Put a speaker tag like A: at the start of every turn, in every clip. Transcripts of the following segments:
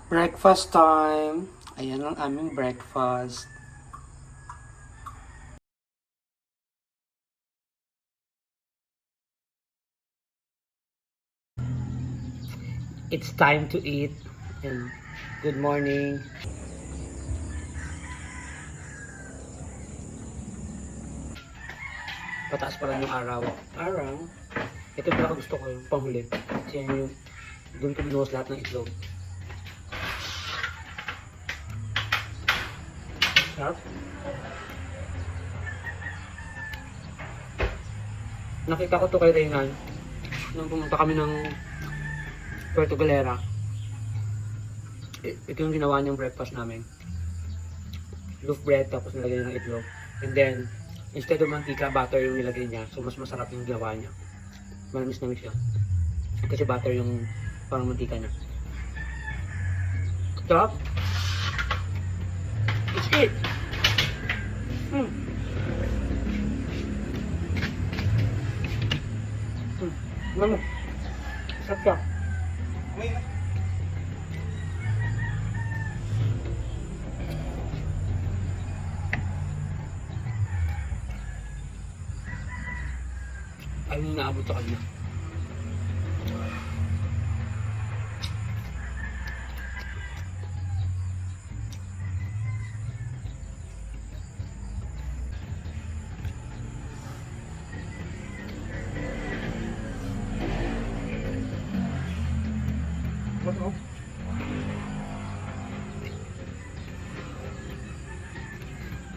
A: Breakfast time! Ayan ang aming breakfast. It's time to eat. And good morning. Pataas pa lang yung araw. Ito pala gusto ko yung panghuli. Kasi yan yung doon ko binuhos lahat ng itlog. Sarap. Nakita ko to kay Reynan nung pumunta kami ng Puerto Galera. Ito yung ginawa niyang breakfast namin. Loaf bread tapos nilagay ng itlog. And then, instead of mantika, butter yung nilagay niya. So, mas masarap yung ginawa niya. Manamis na siya. Kasi butter yung parang mantika niya. Sarap. Let's eat! Ano? Sarap siya. Ay, yung naabot sa kanya. Ano?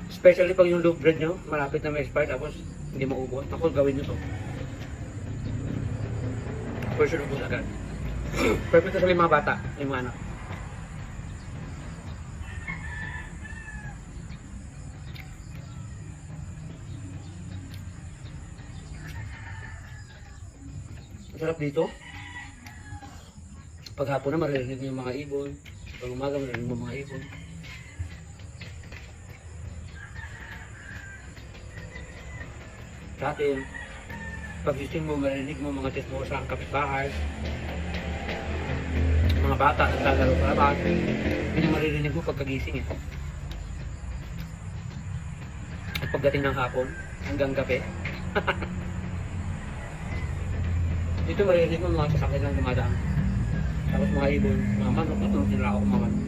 A: Especially pag yung loaf bread nyo, malapit na may expire tapos hindi maubos. Ako, gawin nyo to. For sure, ubos agad. Perfect sa mga bata, yung mga anak. Masarap dito. Paghapon na maririnig mo yung mga ibon. Pag umaga maririnig mo mga ibon. Sa atin, pag-gising mo maririnig mo mga chismosa ang kapitbahay. Mga bata naglalaro sa labas. Yun yung maririnig mo pagkagising eh. At pagdating ng hapon, hanggang gabi. Dito maririnig mo mga sasakyan lang dumadaan. Tapos mga ibon, mga manok, natulog nila ako mga manok.